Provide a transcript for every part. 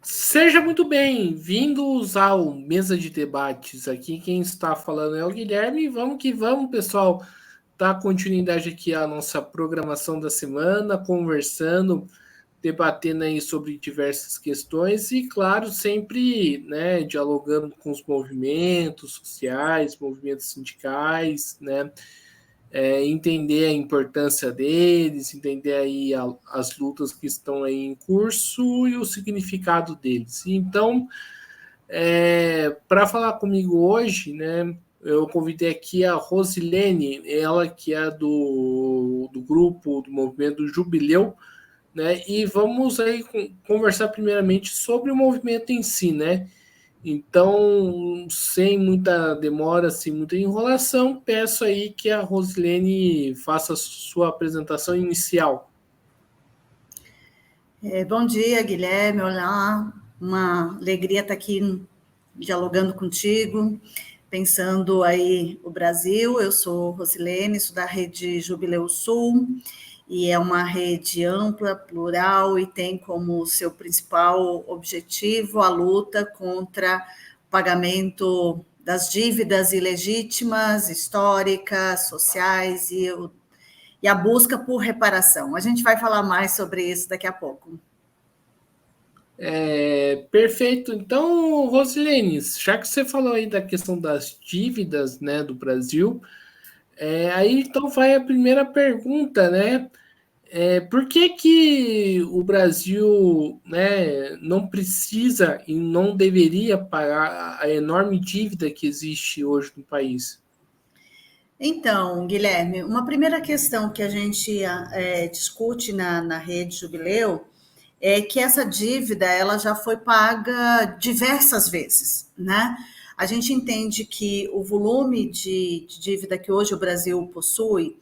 Seja muito bem-vindos ao Mesa de Debates. Aqui quem está falando é o Guilherme. Vamos que vamos, pessoal. Dar continuidade aqui à nossa programação da semana, conversando, debatendo aí sobre diversas questões e, claro, sempre, né, dialogando com os movimentos sociais, movimentos sindicais, né, entender a importância deles, entender aí as lutas que estão aí em curso e o significado deles. Então, para falar comigo hoje, né, eu convidei aqui a Rosilene, ela que é do grupo do Movimento Jubileu, né, e vamos aí conversar primeiramente sobre o movimento em si, né. Então, sem muita demora, sem muita enrolação, peço aí que a Rosilene faça a sua apresentação inicial. Bom dia, Guilherme. Olá, uma alegria estar aqui dialogando contigo, pensando aí o Brasil. Eu sou Rosilene, sou da Rede Jubileu Sul, e é uma rede ampla, plural, e tem como seu principal objetivo a luta contra o pagamento das dívidas ilegítimas, históricas, sociais e a busca por reparação. A gente vai falar mais sobre isso daqui a pouco. Perfeito. Então, Rosilene, já que você falou aí da questão das dívidas, né, do Brasil, aí então vai a primeira pergunta, né? Por que que o Brasil, né, não precisa e não deveria pagar a enorme dívida que existe hoje no país? Então, Guilherme, uma primeira questão que a gente discute na Rede Jubileu é que essa dívida ela já foi paga diversas vezes, né? A gente entende que o volume de dívida que hoje o Brasil possui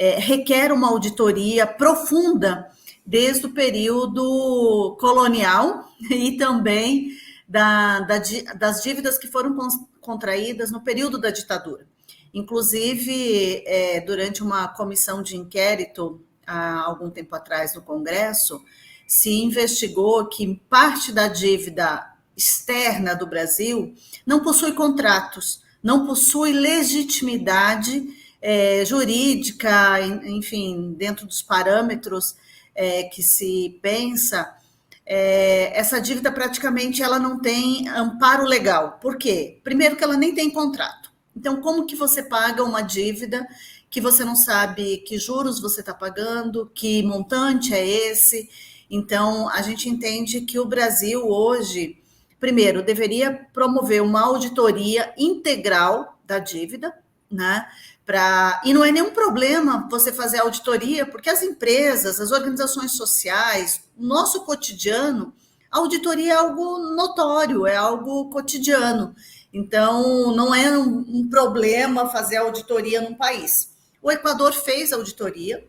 requer uma auditoria profunda desde o período colonial e também das dívidas que foram contraídas no período da ditadura. Inclusive, durante uma comissão de inquérito, há algum tempo atrás, no Congresso, se investigou que parte da dívida externa do Brasil não possui contratos, não possui legitimidade jurídica, enfim, dentro dos parâmetros que se pensa, essa dívida praticamente ela não tem amparo legal. Por quê? Primeiro que ela nem tem contrato. Então, como que você paga uma dívida que você não sabe que juros você está pagando, que montante é esse? Então, a gente entende que o Brasil hoje, primeiro, deveria promover uma auditoria integral da dívida, né? E não é nenhum problema você fazer auditoria, porque as empresas, as organizações sociais, o nosso cotidiano, a auditoria é algo notório, é algo cotidiano. Então, não é um problema fazer auditoria num país. O Equador fez auditoria.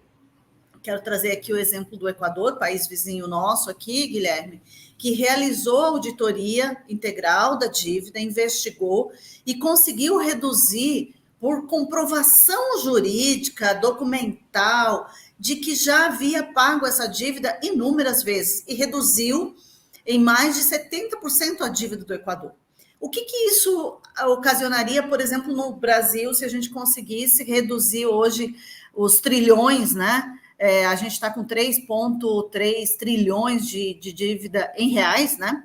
Quero trazer aqui o exemplo do Equador, país vizinho nosso aqui, Guilherme, que realizou a auditoria integral da dívida, investigou e conseguiu reduzir, por comprovação jurídica, documental, de que já havia pago essa dívida inúmeras vezes e reduziu em mais de 70% a dívida do Equador. O que isso ocasionaria, por exemplo, no Brasil, se a gente conseguisse reduzir hoje os trilhões, né? A gente está com 3,3 trilhões de dívida em reais, né?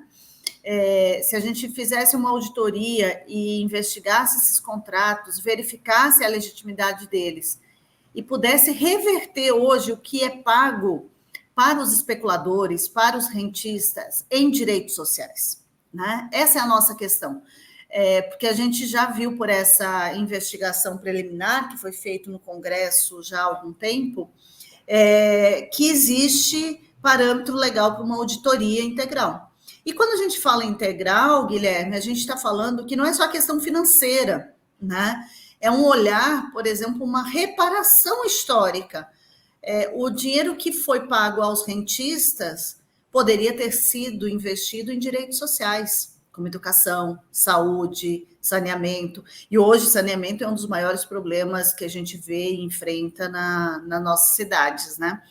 Se a gente fizesse uma auditoria e investigasse esses contratos, verificasse a legitimidade deles e pudesse reverter hoje o que é pago para os especuladores, para os rentistas, em direitos sociais, né? Essa é a nossa questão. Porque a gente já viu por essa investigação preliminar que foi feita no Congresso já há algum tempo, que existe parâmetro legal para uma auditoria integral. E quando a gente fala integral, Guilherme, a gente está falando que não é só questão financeira, né? É um olhar, por exemplo, uma reparação histórica. O dinheiro que foi pago aos rentistas poderia ter sido investido em direitos sociais, como educação, saúde, saneamento. E hoje, saneamento é um dos maiores problemas que a gente vê e enfrenta nas nossas cidades, né?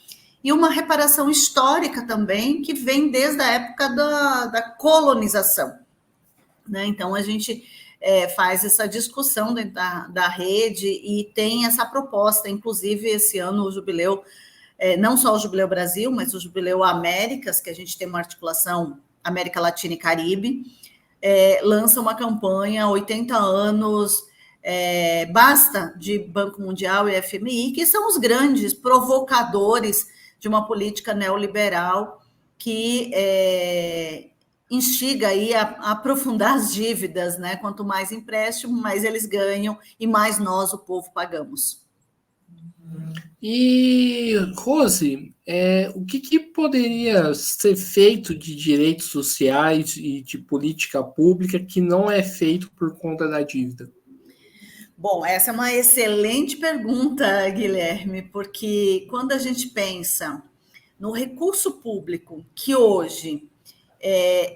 e uma reparação histórica também, que vem desde a época da colonização. Né? Então, a gente faz essa discussão dentro da rede e tem essa proposta, inclusive esse ano o Jubileu, não só o Jubileu Brasil, mas o Jubileu Américas, que a gente tem uma articulação América Latina e Caribe, lança uma campanha 80 anos, basta de Banco Mundial e FMI, que são os grandes provocadores de uma política neoliberal que instiga aí a aprofundar as dívidas, né? Quanto mais empréstimo, mais eles ganham e mais nós, o povo, pagamos. E, Rose, o que poderia ser feito de direitos sociais e de política pública que não é feito por conta da dívida? Bom, essa é uma excelente pergunta, Guilherme, porque quando a gente pensa no recurso público que hoje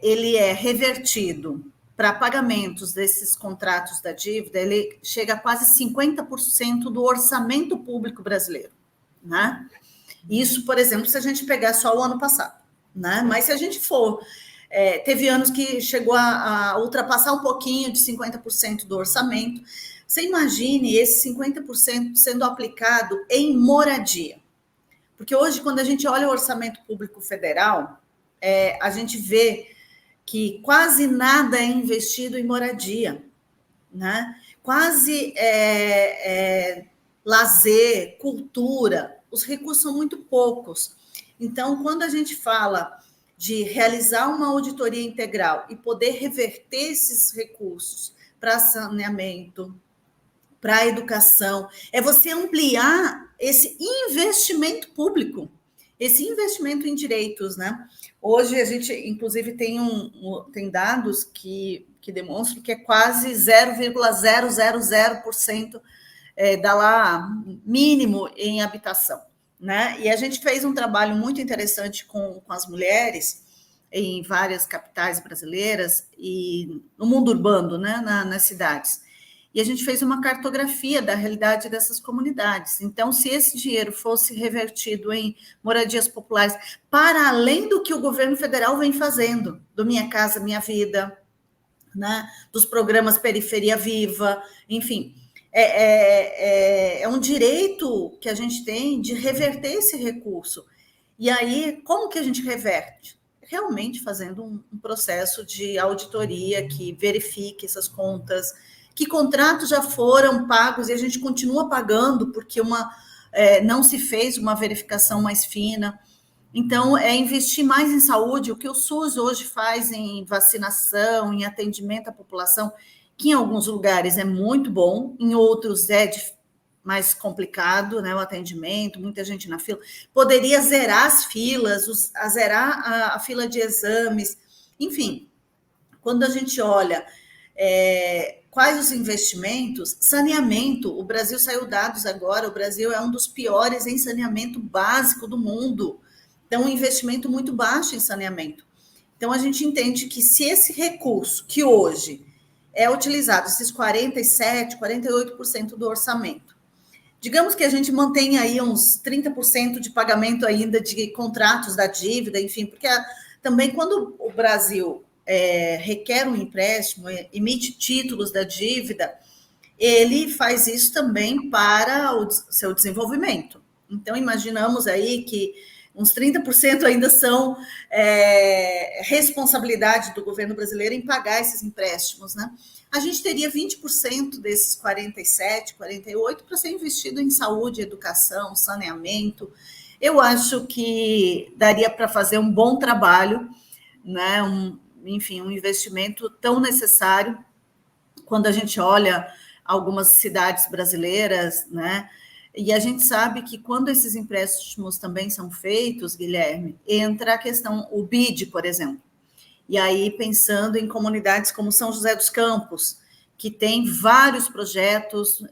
ele é revertido para pagamentos desses contratos da dívida, ele chega a quase 50% do orçamento público brasileiro, né? Isso, por exemplo, se a gente pegar só o ano passado, né? Mas se a gente for... teve anos que chegou a ultrapassar um pouquinho de 50% do orçamento. Você imagine esse 50% sendo aplicado em moradia. Porque hoje, quando a gente olha o orçamento público federal, a gente vê que quase nada é investido em moradia, né? Quase lazer, cultura, os recursos são muito poucos. Então, quando a gente fala de realizar uma auditoria integral e poder reverter esses recursos para saneamento, para a educação, é você ampliar esse investimento público, esse investimento em direitos, né? Hoje a gente, inclusive, tem dados que demonstram que é quase 0,000% dá lá mínimo em habitação, né? E a gente fez um trabalho muito interessante com as mulheres em várias capitais brasileiras e no mundo urbano, né? Nas cidades. E a gente fez uma cartografia da realidade dessas comunidades. Então, se esse dinheiro fosse revertido em moradias populares, para além do que o governo federal vem fazendo, do Minha Casa Minha Vida, né, dos programas Periferia Viva, enfim, é um direito que a gente tem de reverter esse recurso. E aí, como que a gente reverte? Realmente fazendo um processo de auditoria que verifique essas contas, que contratos já foram pagos e a gente continua pagando porque não se fez uma verificação mais fina. Então, investir mais em saúde, o que o SUS hoje faz em vacinação, em atendimento à população, que em alguns lugares é muito bom, em outros mais complicado, né, o atendimento, muita gente na fila. Poderia zerar as filas, zerar a fila de exames, enfim. Quando a gente olha... quais os investimentos? Saneamento. O Brasil saiu dados agora, o Brasil é um dos piores em saneamento básico do mundo. Então, um investimento muito baixo em saneamento. Então, a gente entende que se esse recurso, que hoje é utilizado, esses 47%, 48% do orçamento, digamos que a gente mantenha aí uns 30% de pagamento ainda de contratos da dívida, enfim, porque também quando o Brasil... requer um empréstimo, emite títulos da dívida, ele faz isso também para o seu desenvolvimento. Então, imaginamos aí que uns 30% ainda são responsabilidade do governo brasileiro em pagar esses empréstimos, né? A gente teria 20% desses 47%, 48% para ser investido em saúde, educação, saneamento. Eu acho que daria para fazer um bom trabalho, né? Enfim, um investimento tão necessário quando a gente olha algumas cidades brasileiras, né? E a gente sabe que quando esses empréstimos também são feitos, Guilherme, entra a questão, o BID, por exemplo. E aí, pensando em comunidades como São José dos Campos, que tem vários projetos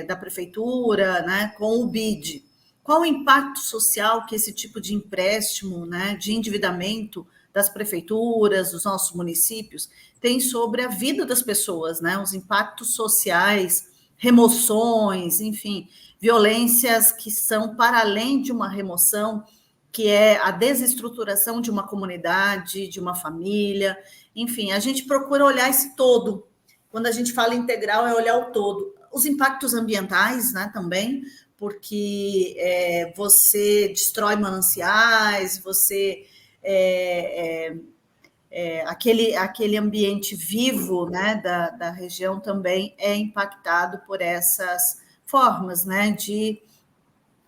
da prefeitura, né, com o BID. Qual o impacto social que esse tipo de empréstimo, né, de endividamento das prefeituras, dos nossos municípios, tem sobre a vida das pessoas, né? Os impactos sociais, remoções, enfim, violências que são para além de uma remoção, que é a desestruturação de uma comunidade, de uma família, enfim, a gente procura olhar esse todo. Quando a gente fala integral, é olhar o todo. Os impactos ambientais, né, também, porque você destrói mananciais, você aquele ambiente vivo, né, da região também é impactado por essas formas, né, de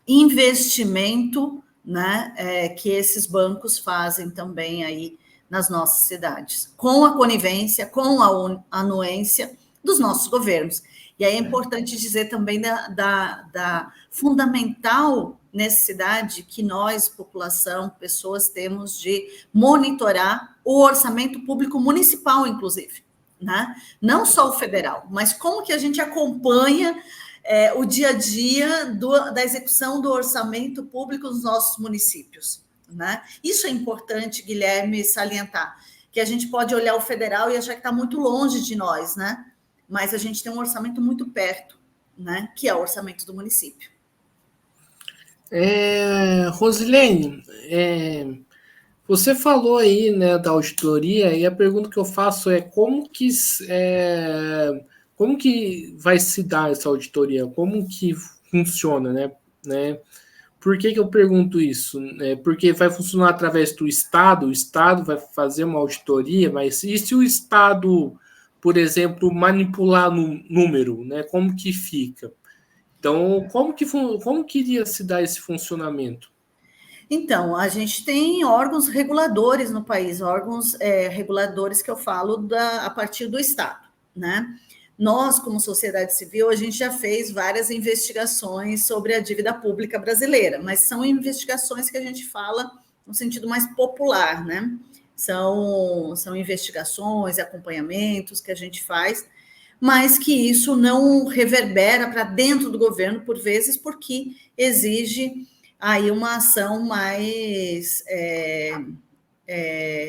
investimento, né, que esses bancos fazem também aí nas nossas cidades, com a conivência, com a anuência dos nossos governos. E aí é importante dizer também da fundamental necessidade que nós, população, pessoas, temos de monitorar o orçamento público municipal, inclusive, né? Não só o federal, mas como que a gente acompanha o dia a dia da execução do orçamento público nos nossos municípios, né? Isso é importante, Guilherme, salientar, que a gente pode olhar o federal e achar que está muito longe de nós, né? Mas a gente tem um orçamento muito perto, né? Que é o orçamento do município. Rosilene, você falou aí, né, da auditoria, e a pergunta que eu faço é como que vai se dar essa auditoria? Como que funciona, né? Por que eu pergunto isso? Porque vai funcionar através do Estado, o Estado vai fazer uma auditoria, mas e se o Estado, por exemplo, manipular no número, né? Como que fica? Então, como que iria se dar esse funcionamento? Então, a gente tem órgãos reguladores no país, órgãos reguladores que eu falo a partir do Estado, né? Nós, como sociedade civil, a gente já fez várias investigações sobre a dívida pública brasileira, mas são investigações que a gente fala no sentido mais popular, né? São investigações, acompanhamentos que a gente faz, mas que isso não reverbera para dentro do governo, por vezes, porque exige aí uma ação mais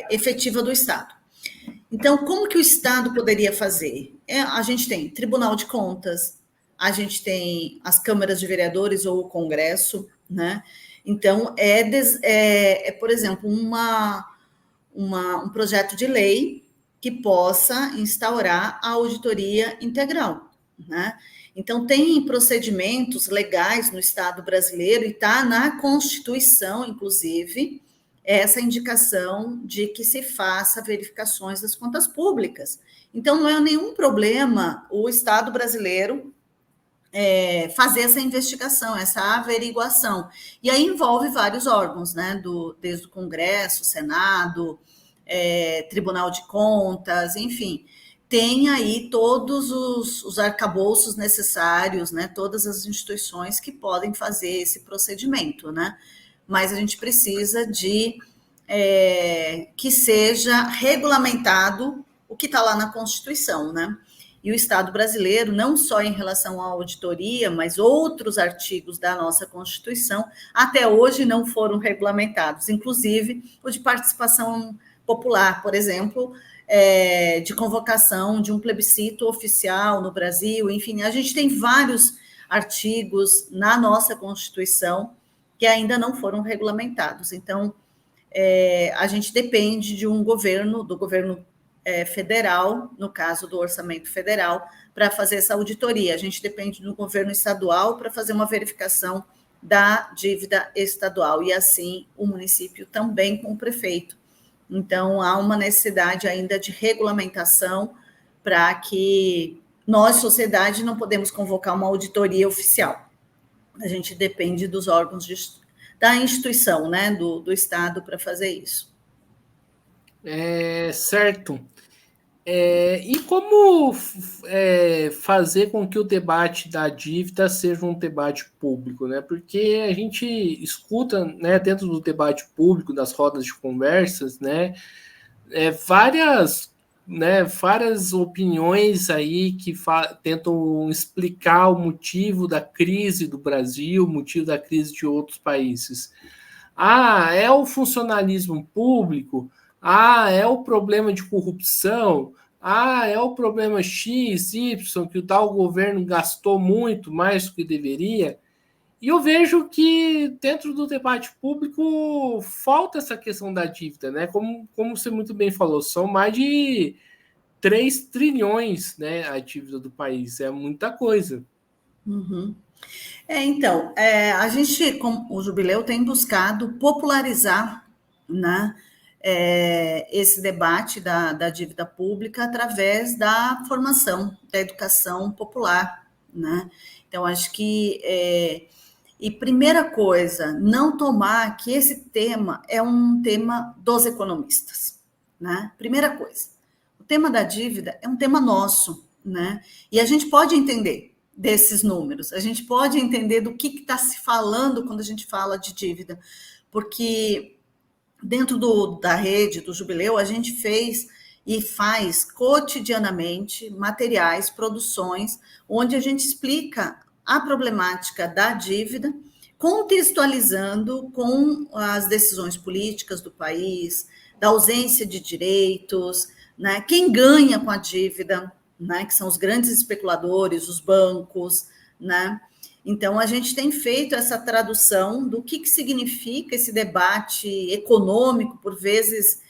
efetiva do Estado. Então, como que o Estado poderia fazer? A gente tem Tribunal de Contas, a gente tem as câmaras de vereadores ou o Congresso, né? Então, por exemplo, um projeto de lei que possa instaurar a auditoria integral, né? Então, tem procedimentos legais no Estado brasileiro e está na Constituição, inclusive, essa indicação de que se faça verificações das contas públicas. Então, não é nenhum problema o Estado brasileiro fazer essa investigação, essa averiguação. E aí envolve vários órgãos, né? Desde o Congresso, Senado, Tribunal de Contas, enfim. Tem aí todos os arcabouços necessários, né? Todas as instituições que podem fazer esse procedimento, né? Mas a gente precisa de que seja regulamentado o que está lá na Constituição, né? E o Estado brasileiro, não só em relação à auditoria, mas outros artigos da nossa Constituição, até hoje não foram regulamentados, inclusive o de participação popular, por exemplo, de convocação de um plebiscito oficial no Brasil, enfim, a gente tem vários artigos na nossa Constituição que ainda não foram regulamentados. Então, a gente depende de do governo federal, no caso do orçamento federal, para fazer essa auditoria. A gente depende do governo estadual para fazer uma verificação da dívida estadual, e assim o município também com o prefeito. Então, há uma necessidade ainda de regulamentação para que nós, sociedade, não podemos convocar uma auditoria oficial. A gente depende dos órgãos da instituição, né, do Estado para fazer isso. Certo. E como fazer com que o debate da dívida seja um debate público, né? Porque a gente escuta, né, dentro do debate público, das rodas de conversas, né, várias opiniões aí que tentam explicar o motivo da crise do Brasil, o motivo da crise de outros países. É o funcionalismo público? É o problema de corrupção? É o problema X, Y, que o tal governo gastou muito mais do que deveria? E eu vejo que dentro do debate público falta essa questão da dívida, né? Como você muito bem falou, são mais de 3 trilhões, né, a dívida do país. É muita coisa. Uhum. Então, a gente, como o Jubileu, tem buscado popularizar, né, esse debate da dívida pública através da formação, da educação popular, né? Então, acho que, e primeira coisa, não tomar que esse tema é um tema dos economistas, né? Primeira coisa, o tema da dívida é um tema nosso, né? E a gente pode entender desses números, a gente pode entender do que está se falando quando a gente fala de dívida, porque dentro da rede do Jubileu, a gente fez e faz cotidianamente materiais, produções, onde a gente explica a problemática da dívida, contextualizando com as decisões políticas do país, da ausência de direitos, né? Quem ganha com a dívida, né? Que são os grandes especuladores, os bancos, né? Então, a gente tem feito essa tradução do que significa esse debate econômico, por vezes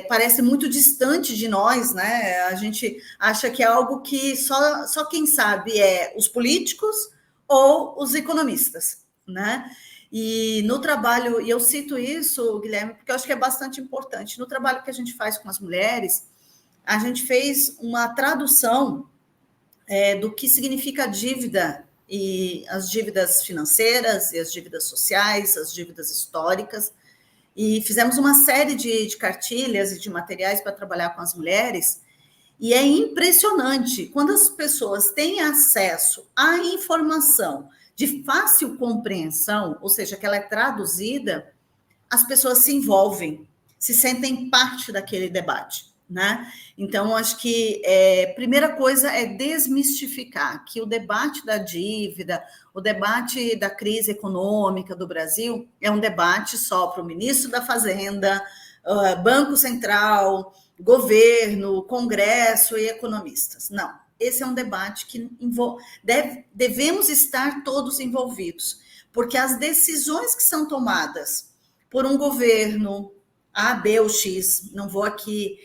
parece muito distante de nós, né? A gente acha que é algo que só quem sabe é os políticos ou os economistas, né? E no trabalho, e eu cito isso, Guilherme, porque eu acho que é bastante importante, no trabalho que a gente faz com as mulheres, a gente fez uma tradução do que significa dívida, e as dívidas financeiras, e as dívidas sociais, as dívidas históricas, e fizemos uma série de cartilhas e de materiais para trabalhar com as mulheres, e é impressionante, quando as pessoas têm acesso à informação de fácil compreensão, ou seja, que ela é traduzida, as pessoas se envolvem, se sentem parte daquele debate, né? Então, acho que primeira coisa é desmistificar que o debate da dívida, o debate da crise econômica do Brasil é um debate só para o ministro da Fazenda, Banco Central, governo, Congresso e economistas. Não, esse é um debate que devemos estar todos envolvidos, porque as decisões que são tomadas por um governo A, B ou X, não vou aqui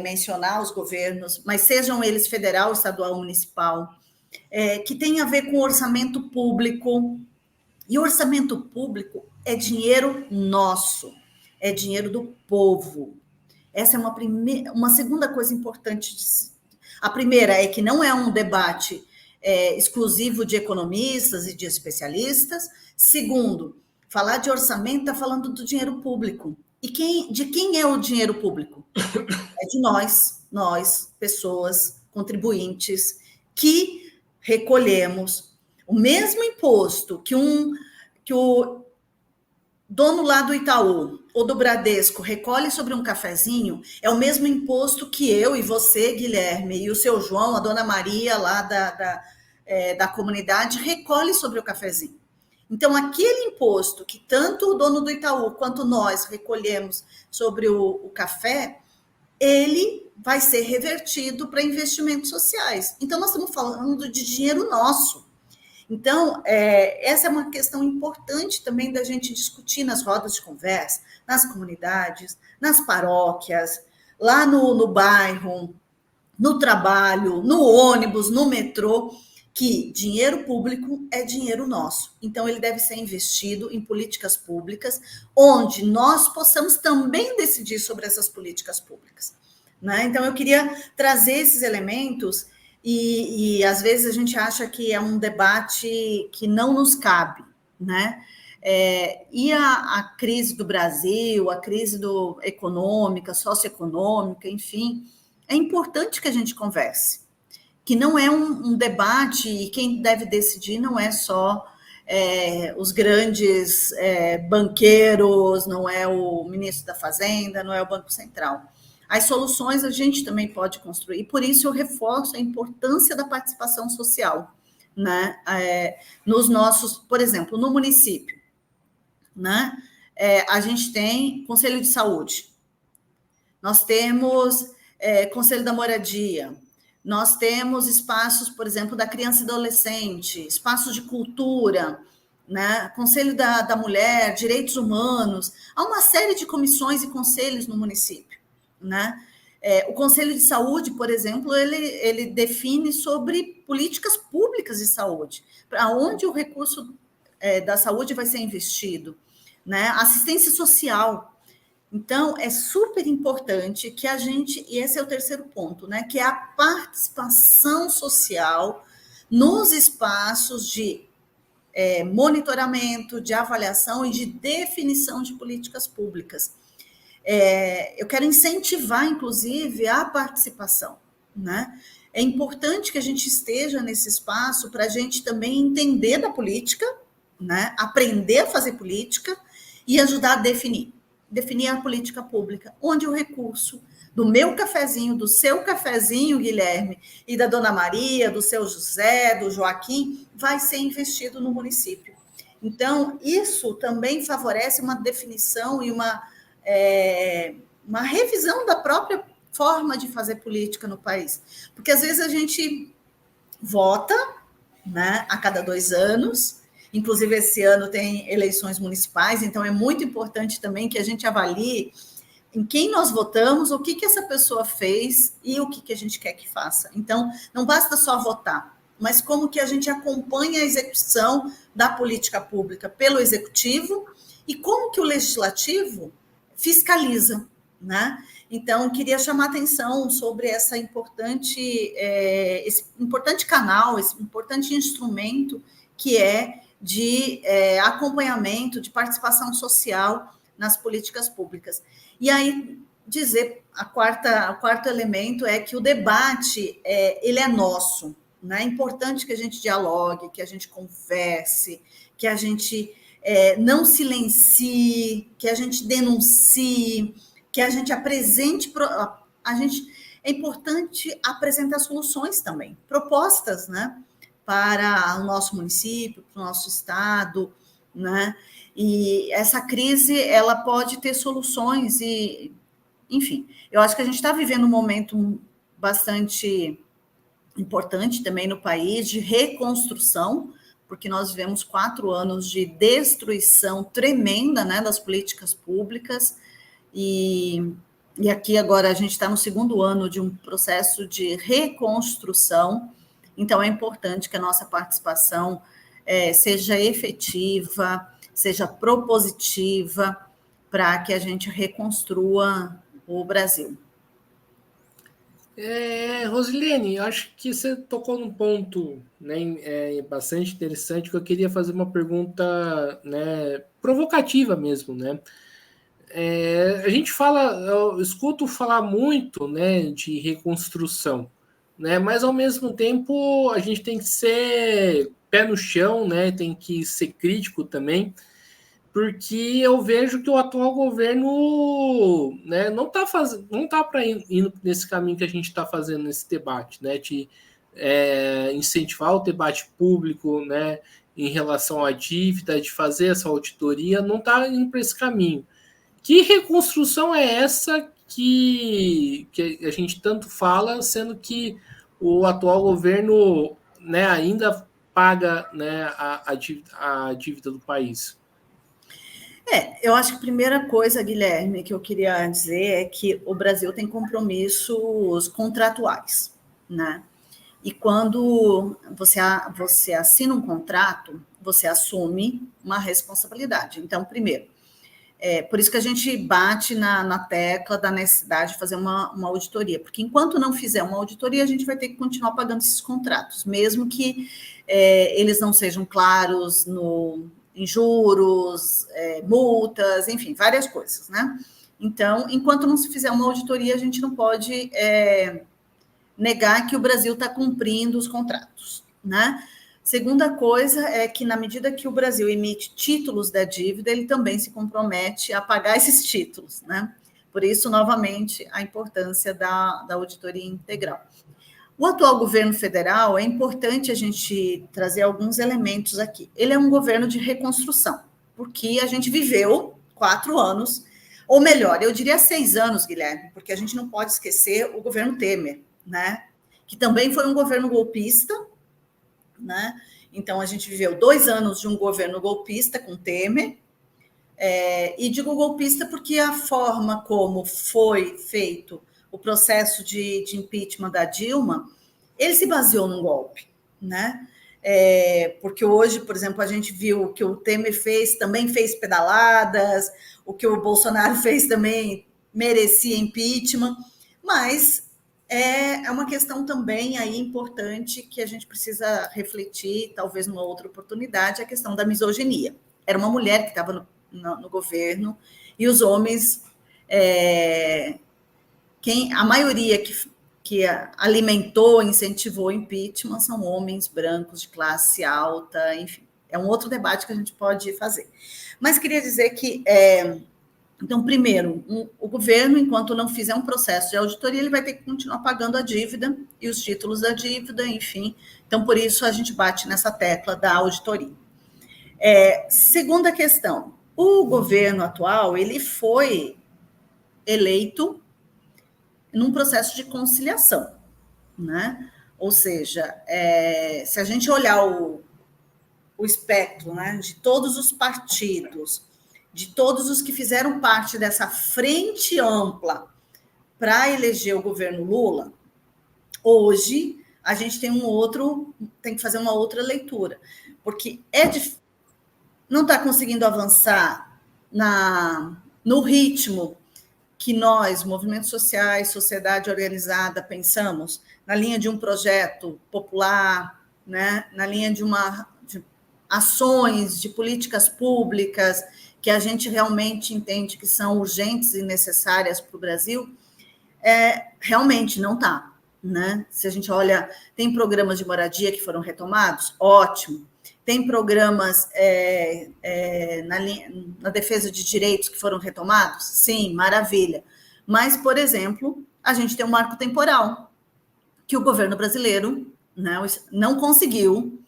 mencionar os governos, mas sejam eles federal, estadual, municipal, que tem a ver com orçamento público, e orçamento público é dinheiro nosso, é dinheiro do povo. Essa é uma segunda coisa importante. A primeira é que não é um debate exclusivo de economistas e de especialistas. Segundo, falar de orçamento está falando do dinheiro público. E de quem é o dinheiro público? É de nós, pessoas, contribuintes, que recolhemos o mesmo imposto que o dono lá do Itaú ou do Bradesco recolhe sobre um cafezinho, é o mesmo imposto que eu e você, Guilherme, e o seu João, a dona Maria lá da comunidade, recolhe sobre o cafezinho. Então, aquele imposto que tanto o dono do Itaú quanto nós recolhemos sobre o café, ele vai ser revertido para investimentos sociais. Então, nós estamos falando de dinheiro nosso. Então, essa é uma questão importante também da gente discutir nas rodas de conversa, nas comunidades, nas paróquias, lá no bairro, no trabalho, no ônibus, no metrô, que dinheiro público é dinheiro nosso. Então, ele deve ser investido em políticas públicas, onde nós possamos também decidir sobre essas políticas públicas, né? Então, eu queria trazer esses elementos e às vezes a gente acha que é um debate que não nos cabe, né? E a crise do Brasil, a crise econômica, socioeconômica, enfim, é importante que a gente converse, que não é um debate, e quem deve decidir não é só os grandes banqueiros, não é o ministro da Fazenda, não é o Banco Central. As soluções a gente também pode construir, por isso eu reforço a importância da participação social, né? Nos nossos, por exemplo, no município, né? A gente tem Conselho de Saúde, nós temos Conselho da Moradia, nós temos espaços, por exemplo, da criança e adolescente, espaços de cultura, né? Conselho da Mulher, Direitos Humanos, há uma série de comissões e conselhos no município, né? O Conselho de Saúde, por exemplo, ele define sobre políticas públicas de saúde, para onde o recurso da saúde vai ser investido, né? Assistência social. Então, é super importante que a gente, e esse é o terceiro ponto, né? Que é a participação social nos espaços de monitoramento, de avaliação e de definição de políticas públicas. Eu quero incentivar, inclusive, a participação, né? É importante que a gente esteja nesse espaço para a gente também entender da política, né? Aprender a fazer política e ajudar a definir a política pública, onde o recurso do meu cafezinho, do seu cafezinho, Guilherme, e da Dona Maria, do seu José, do Joaquim, vai ser investido no município. Então, isso também favorece uma definição e uma revisão da própria forma de fazer política no país. Porque, às vezes, a gente vota, né, a cada 2 anos, inclusive esse ano tem eleições municipais, então é muito importante também que a gente avalie em quem nós votamos, o que essa pessoa fez e o que a gente quer que faça. Então, não basta só votar, mas como que a gente acompanha a execução da política pública pelo executivo e como que o legislativo fiscaliza, né? Então, queria chamar a atenção sobre esse importante canal, esse importante instrumento que é de acompanhamento, de participação social nas políticas públicas. E aí, dizer, o quarto elemento é que o debate, ele é nosso, né? É importante que a gente dialogue, que a gente converse, que a gente não silencie, que a gente denuncie, que a gente apresente, é importante apresentar soluções também, propostas, né, para o nosso município, para o nosso estado, né, e essa crise, ela pode ter soluções e, enfim, eu acho que a gente está vivendo um momento bastante importante também no país de reconstrução, porque nós vivemos 4 anos de destruição tremenda, né, das políticas públicas, e aqui agora a gente está no 2º ano de um processo de reconstrução, então é importante que a nossa participação seja efetiva, seja propositiva, para que a gente reconstrua o Brasil. Rosilene, eu acho que você tocou num ponto, né, bastante interessante, que eu queria fazer uma pergunta, né, provocativa mesmo, né? A gente eu escuto falar muito, né, de reconstrução, né, mas ao mesmo tempo a gente tem que ser pé no chão, né, tem que ser crítico também, porque eu vejo que o atual governo, né, não está indo nesse caminho que a gente está fazendo nesse debate, né, de incentivar o debate público, né, em relação à dívida, de fazer essa auditoria, não está indo para esse caminho. Que reconstrução é essa que a gente tanto fala, sendo que o atual governo, né, ainda paga, né, a dívida do país? Eu acho que a primeira coisa, Guilherme, que eu queria dizer é que o Brasil tem compromissos contratuais, né? E quando você assina um contrato, você assume uma responsabilidade. Então, primeiro, por isso que a gente bate na tecla da necessidade de fazer uma auditoria, porque enquanto não fizer uma auditoria, a gente vai ter que continuar pagando esses contratos, mesmo que eles não sejam claros em juros, multas, enfim, várias coisas, né? Então, enquanto não se fizer uma auditoria, a gente não pode negar que o Brasil está cumprindo os contratos, né? Segunda coisa é que, na medida que o Brasil emite títulos da dívida, ele também se compromete a pagar esses títulos, né? Por isso, novamente, a importância da auditoria integral. O atual governo federal, é importante a gente trazer alguns elementos aqui. Ele é um governo de reconstrução, porque a gente viveu 4 anos, ou melhor, eu diria 6 anos, Guilherme, porque a gente não pode esquecer o governo Temer, né? Que também foi um governo golpista, né? Então, a gente viveu 2 anos de um governo golpista com Temer, e digo golpista porque a forma como foi feito o processo de impeachment da Dilma, ele se baseou num golpe, né? Porque hoje, por exemplo, a gente viu o que o Temer fez, também fez pedaladas, o que o Bolsonaro fez também merecia impeachment, mas é uma questão também aí importante que a gente precisa refletir, talvez numa outra oportunidade, a questão da misoginia. Era uma mulher que estava no governo e os homens, a maioria que alimentou, incentivou o impeachment são homens brancos de classe alta, enfim. É um outro debate que a gente pode fazer. Mas queria dizer que, então, primeiro, o governo, enquanto não fizer um processo de auditoria, ele vai ter que continuar pagando a dívida e os títulos da dívida, enfim. Então, por isso, a gente bate nessa tecla da auditoria. Segunda questão, o governo atual, ele foi eleito num processo de conciliação, né? Ou seja, se a gente olhar o espectro, né, de todos os partidos, de todos os que fizeram parte dessa frente ampla para eleger o governo Lula, hoje a gente tem que fazer uma outra leitura, porque não está conseguindo avançar no ritmo que nós, movimentos sociais, sociedade organizada, pensamos, na linha de um projeto popular, né, na linha de ações, de políticas públicas, que a gente realmente entende que são urgentes e necessárias para o Brasil, realmente não está. Né? Se a gente olha, tem programas de moradia que foram retomados, ótimo. Tem programas na defesa de direitos que foram retomados? Sim, maravilha. Mas, por exemplo, a gente tem um marco temporal que o governo brasileiro, né, não conseguiu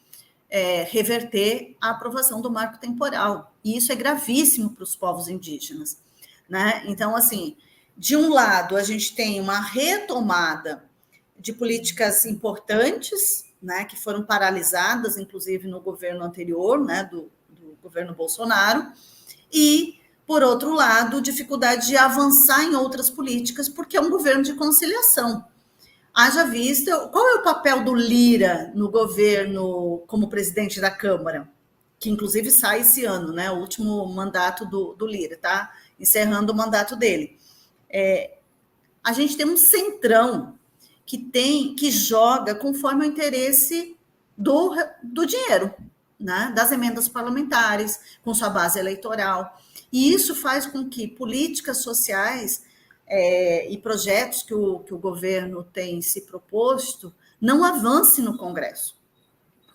reverter a aprovação do marco temporal. E isso é gravíssimo para os povos indígenas. Né? Então, assim, de um lado, a gente tem uma retomada de políticas importantes, né, que foram paralisadas, inclusive no governo anterior, né, do governo Bolsonaro, e, por outro lado, dificuldade de avançar em outras políticas, porque é um governo de conciliação. Haja vista, qual é o papel do Lira no governo como presidente da Câmara, que inclusive sai esse ano, né, o último mandato do Lira, tá? Encerrando o mandato dele. A gente tem um centrão que joga conforme o interesse do dinheiro, né? Das emendas parlamentares, com sua base eleitoral. E isso faz com que políticas sociais e projetos que o governo tem se proposto não avancem no Congresso.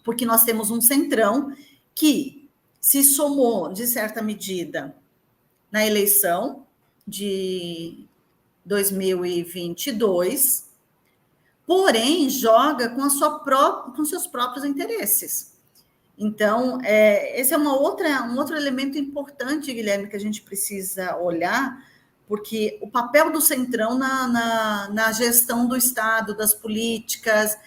Porque nós temos um centrão que se somou, de certa medida, na eleição de 2022, porém joga com seus próprios interesses. Então, esse é um outro elemento importante, Guilherme, que a gente precisa olhar, porque o papel do centrão na gestão do Estado, das políticas,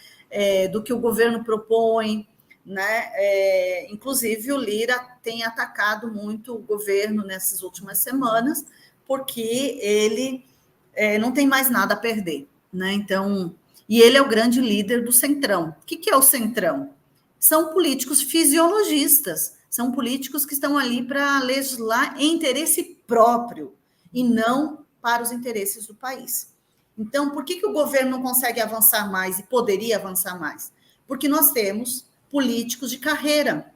do que o governo propõe, né? Inclusive, o Lira tem atacado muito o governo nessas últimas semanas, porque ele não tem mais nada a perder, né? Então, e ele é o grande líder do centrão. O que é o centrão? São políticos fisiologistas, são políticos que estão ali para legislar em interesse próprio e não para os interesses do país. Então, por que o governo não consegue avançar mais e poderia avançar mais? Porque nós temos políticos de carreira,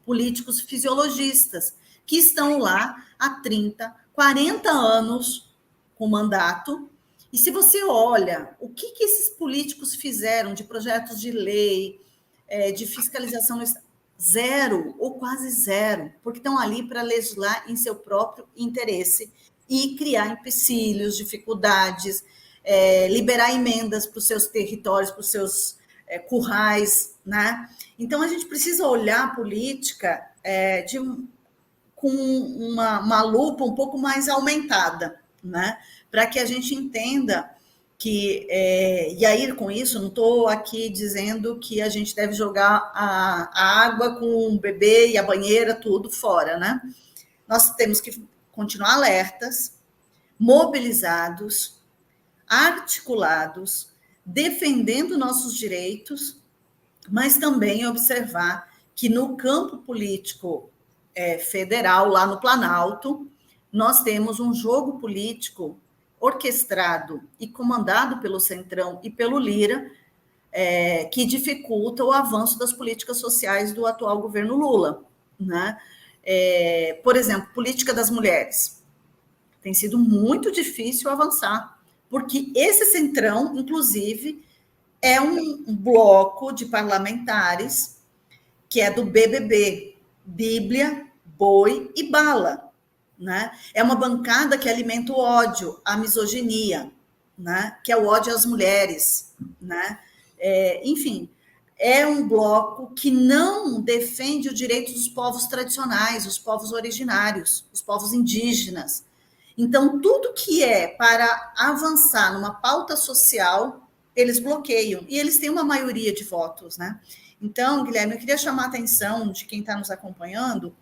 políticos fisiologistas, que estão lá há 30, 40 anos com mandato. E se você olha o que esses políticos fizeram de projetos de lei, de fiscalização, zero ou quase zero, porque estão ali para legislar em seu próprio interesse e criar empecilhos, dificuldades, liberar emendas para os seus territórios, para os seus currais, né? Então, a gente precisa olhar a política com uma lupa um pouco mais aumentada, né? Para que a gente entenda E aí, com isso, não estou aqui dizendo que a gente deve jogar a água com o bebê e a banheira, tudo fora, né? Nós temos que continuar alertas, mobilizados, articulados, defendendo nossos direitos, mas também observar que no campo político federal, lá no Planalto, nós temos um jogo político orquestrado e comandado pelo Centrão e pelo Lira, que dificulta o avanço das políticas sociais do atual governo Lula, né? Por exemplo, política das mulheres. Tem sido muito difícil avançar, porque esse Centrão, inclusive, é um bloco de parlamentares que é do BBB, Bíblia, Boi e Bala, né? É uma bancada que alimenta o ódio, a misoginia, né? Que é o ódio às mulheres, né? Enfim, é um bloco que não defende o direito dos povos tradicionais, os povos originários, os povos indígenas. Então, tudo que é para avançar numa pauta social, eles bloqueiam. E eles têm uma maioria de votos, né? Então, Guilherme, eu queria chamar a atenção de quem está nos acompanhando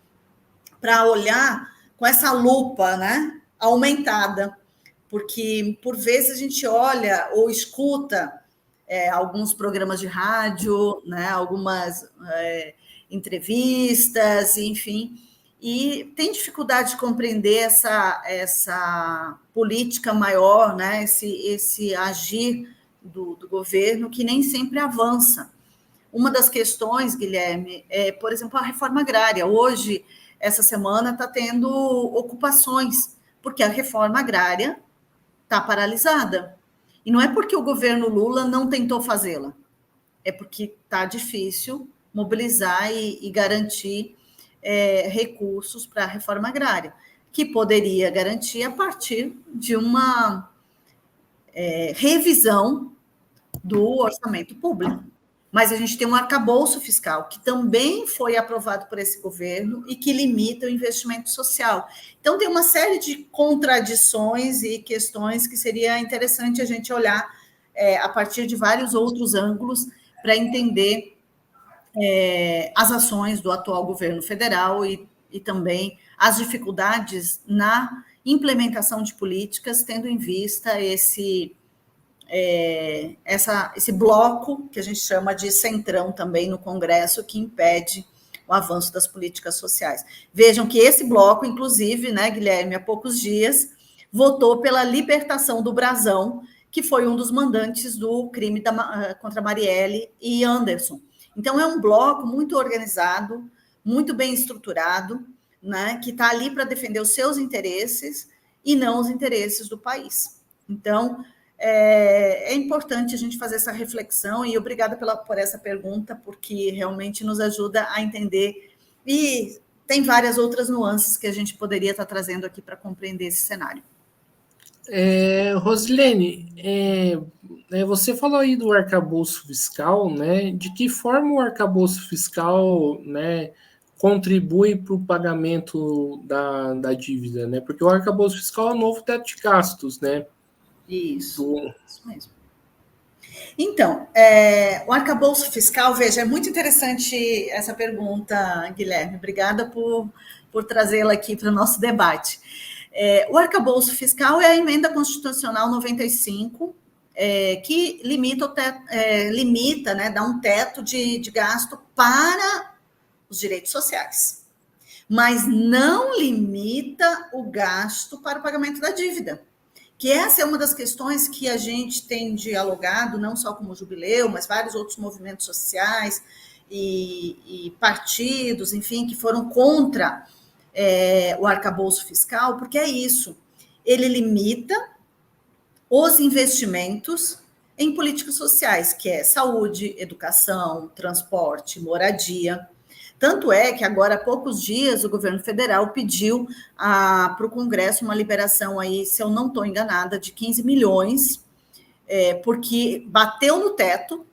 para olhar com essa lupa, né, aumentada, porque, por vezes, a gente olha ou escuta alguns programas de rádio, né, algumas entrevistas, enfim, e tem dificuldade de compreender essa política maior, né, esse agir do governo, que nem sempre avança. Uma das questões, Guilherme, por exemplo, a reforma agrária. Hoje, essa semana, está tendo ocupações, porque a reforma agrária está paralisada. E não é porque o governo Lula não tentou fazê-la, é porque está difícil mobilizar e garantir recursos para a reforma agrária, que poderia garantir a partir de uma revisão do orçamento público. Mas a gente tem um arcabouço fiscal, que também foi aprovado por esse governo e que limita o investimento social. Então, tem uma série de contradições e questões que seria interessante a gente olhar a partir de vários outros ângulos para entender as ações do atual governo federal e também as dificuldades na implementação de políticas, tendo em vista esse bloco que a gente chama de centrão também no Congresso, que impede o avanço das políticas sociais. Vejam que esse bloco, inclusive, né, Guilherme, há poucos dias, votou pela libertação do Brazão, que foi um dos mandantes do crime contra Marielle e Anderson. Então, é um bloco muito organizado, muito bem estruturado, né, que está ali para defender os seus interesses e não os interesses do país. Então, é importante a gente fazer essa reflexão, e obrigada por essa pergunta, porque realmente nos ajuda a entender, e tem várias outras nuances que a gente poderia estar trazendo aqui para compreender esse cenário. Rosilene, você falou aí do arcabouço fiscal, né? De que forma o arcabouço fiscal, né, contribui para o pagamento da dívida, né? Porque o arcabouço fiscal é o novo teto de gastos, né? Isso mesmo. Então, o arcabouço fiscal, veja, é muito interessante essa pergunta, Guilherme. Obrigada por trazê-la aqui para o nosso debate. O arcabouço fiscal é a emenda constitucional 95, que limita, né, dá um teto de gasto para os direitos sociais, mas não limita o gasto para o pagamento da dívida. Que essa é uma das questões que a gente tem dialogado, não só como o Jubileu, mas vários outros movimentos sociais e partidos, enfim, que foram contra o arcabouço fiscal, porque é isso, ele limita os investimentos em políticas sociais, que é saúde, educação, transporte, moradia. Tanto é que agora, há poucos dias, o governo federal pediu para o Congresso uma liberação aí, se eu não estou enganada, de 15 milhões, porque bateu no teto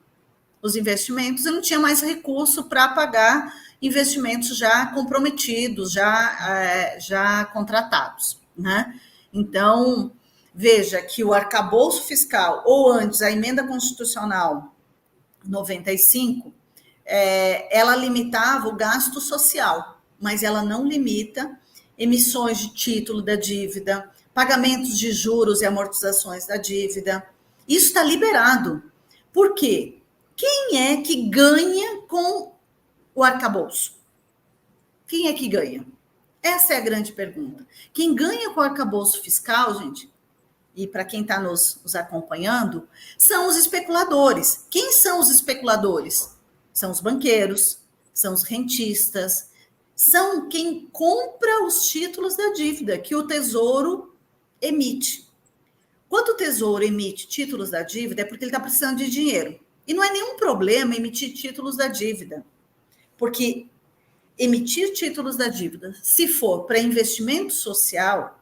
os investimentos e não tinha mais recurso para pagar investimentos já comprometidos, já contratados, né? Então, veja que o arcabouço fiscal, ou antes a emenda constitucional 95, ela limitava o gasto social, mas ela não limita emissões de título da dívida, pagamentos de juros e amortizações da dívida. Isso está liberado. Por quê? Quem é que ganha com o arcabouço? Quem é que ganha? Essa é a grande pergunta. Quem ganha com o arcabouço fiscal, gente, e para quem está nos acompanhando, são os especuladores. Quem são os especuladores? São os banqueiros, são os rentistas, são quem compra os títulos da dívida que o Tesouro emite. Quando o Tesouro emite títulos da dívida, é porque ele está precisando de dinheiro. E não é nenhum problema emitir títulos da dívida, porque emitir títulos da dívida, se for para investimento social,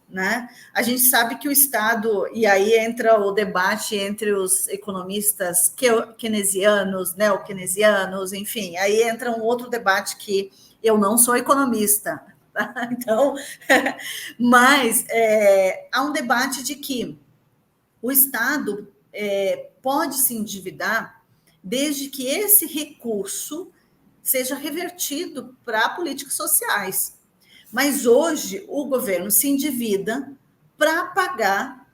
né, a gente sabe que o Estado, e aí entra o debate entre os economistas keynesianos, neo-keynesianos, enfim, aí entra um outro debate que eu não sou economista, tá? Então, mas há um debate de que o Estado pode se endividar desde que esse recurso seja revertido para políticas sociais. Mas hoje o governo se endivida para pagar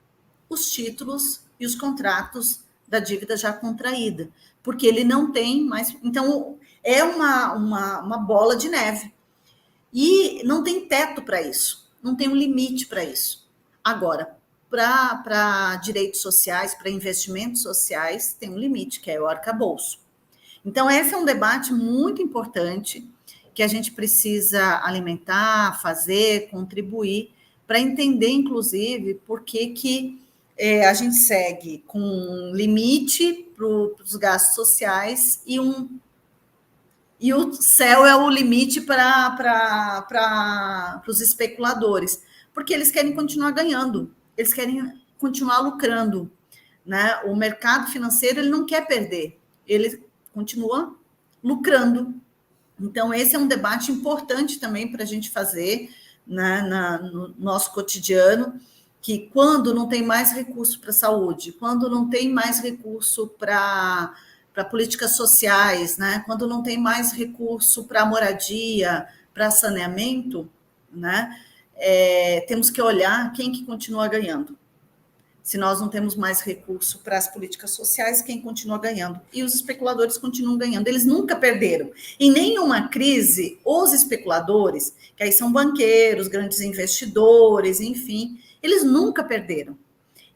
os títulos e os contratos da dívida já contraída, porque ele não tem mais. Então, é uma bola de neve. E não tem teto para isso, não tem um limite para isso. Agora, para direitos sociais, para investimentos sociais, tem um limite, que é o arcabouço. Então, esse é um debate muito importante que a gente precisa alimentar, fazer, contribuir, para entender, inclusive, por que a gente segue com um limite para os gastos sociais e o céu é o limite para os especuladores, porque eles querem continuar ganhando, eles querem continuar lucrando, né? O mercado financeiro ele não quer perder, ele continua lucrando. Então, esse é um debate importante também para a gente fazer, né, no nosso cotidiano, que quando não tem mais recurso para a saúde, quando não tem mais recurso para políticas sociais, né, quando não tem mais recurso para moradia, para saneamento, né, temos que olhar quem que continua ganhando. Se nós não temos mais recurso para as políticas sociais, quem continua ganhando? E os especuladores continuam ganhando. Eles nunca perderam. Em nenhuma crise, os especuladores, que aí são banqueiros, grandes investidores, enfim, eles nunca perderam.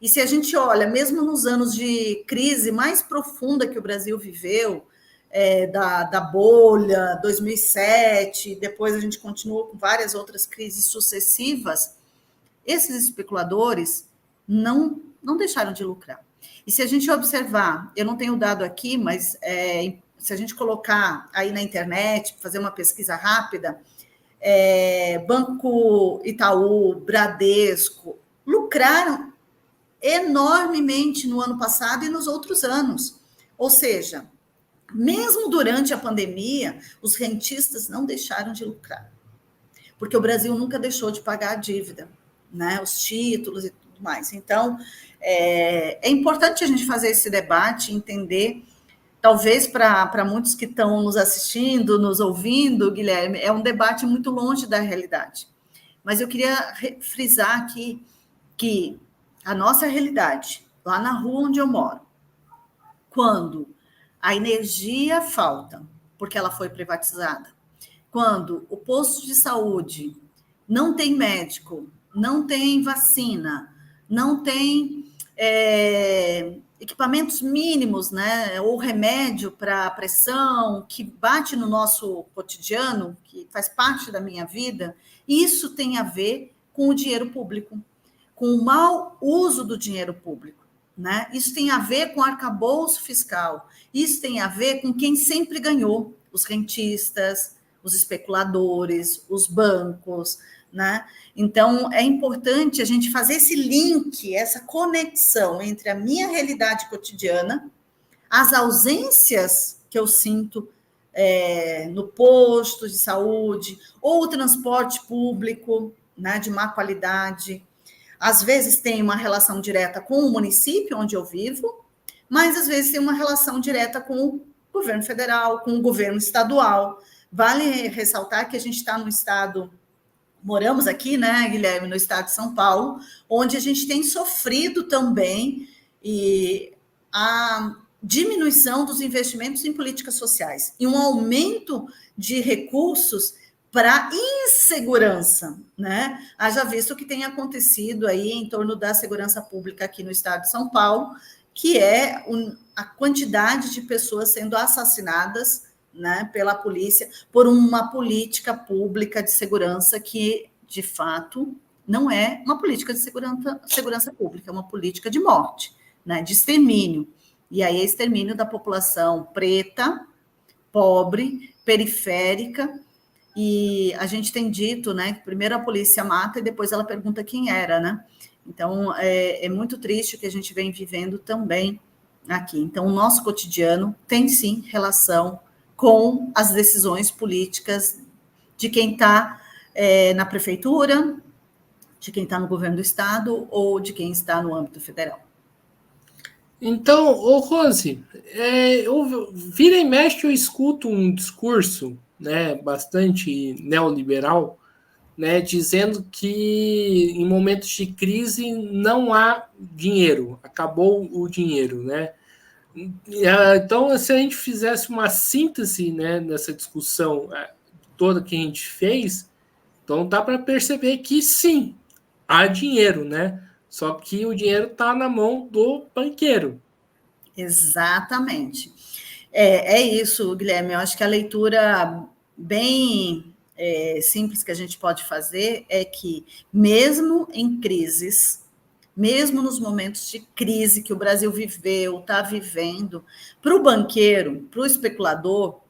E se a gente olha, mesmo nos anos de crise mais profunda que o Brasil viveu, da bolha, 2007, depois a gente continuou com várias outras crises sucessivas, esses especuladores não deixaram de lucrar. E se a gente observar, eu não tenho dado aqui, mas se a gente colocar aí na internet, fazer uma pesquisa rápida, Banco Itaú, Bradesco, lucraram enormemente no ano passado e nos outros anos. Ou seja, mesmo durante a pandemia, os rentistas não deixaram de lucrar, porque o Brasil nunca deixou de pagar a dívida, né? Os títulos e tudo mais. Então, é importante a gente fazer esse debate, entender, talvez para muitos que estão nos assistindo, nos ouvindo, Guilherme, é um debate muito longe da realidade. Mas eu queria frisar aqui que a nossa realidade, lá na rua onde eu moro, quando a energia falta, porque ela foi privatizada, quando o posto de saúde não tem médico, não tem vacina, não tem equipamentos mínimos, né, ou remédio para pressão, que bate no nosso cotidiano, que faz parte da minha vida, isso tem a ver com o dinheiro público, com o mau uso do dinheiro público, né? Isso tem a ver com o arcabouço fiscal, isso tem a ver com quem sempre ganhou, os rentistas, os especuladores, os bancos, né? Então, é importante a gente fazer esse link, essa conexão entre a minha realidade cotidiana, as ausências que eu sinto no posto de saúde, ou o transporte público, né, de má qualidade, Às vezes tem uma relação direta com o município onde eu vivo, mas às vezes tem uma relação direta com o governo federal, com o governo estadual. Vale ressaltar que a gente está no estado, moramos aqui, né, Guilherme, no estado de São Paulo, onde a gente tem sofrido também a diminuição dos investimentos em políticas sociais e um aumento de recursos para insegurança, né? Haja visto o que tem acontecido aí em torno da segurança pública aqui no estado de São Paulo, que é a quantidade de pessoas sendo assassinadas, né, pela polícia por uma política pública de segurança que, de fato, não é uma política de segurança pública, é uma política de morte, né, de extermínio. E aí é extermínio da população preta, pobre, periférica, e a gente tem dito, né, que primeiro a polícia mata e depois ela pergunta quem era, né? Então, é muito triste o que a gente vem vivendo também aqui. Então, o nosso cotidiano tem, sim, relação com as decisões políticas de quem está na prefeitura, de quem está no governo do estado ou de quem está no âmbito federal. Então, ô Rose, eu vira e mexe eu escuto um discurso, né, bastante neoliberal, né, dizendo que em momentos de crise não há dinheiro, acabou o dinheiro, né? Então, se a gente fizesse uma síntese, né, nessa discussão toda que a gente fez, então dá para perceber que sim, há dinheiro, né? Só que o dinheiro está na mão do banqueiro. Exatamente. É isso, Guilherme. Eu acho que a leitura bem simples que a gente pode fazer é que, mesmo em crises, mesmo nos momentos de crise que o Brasil viveu, está vivendo, para o banqueiro, para o especulador,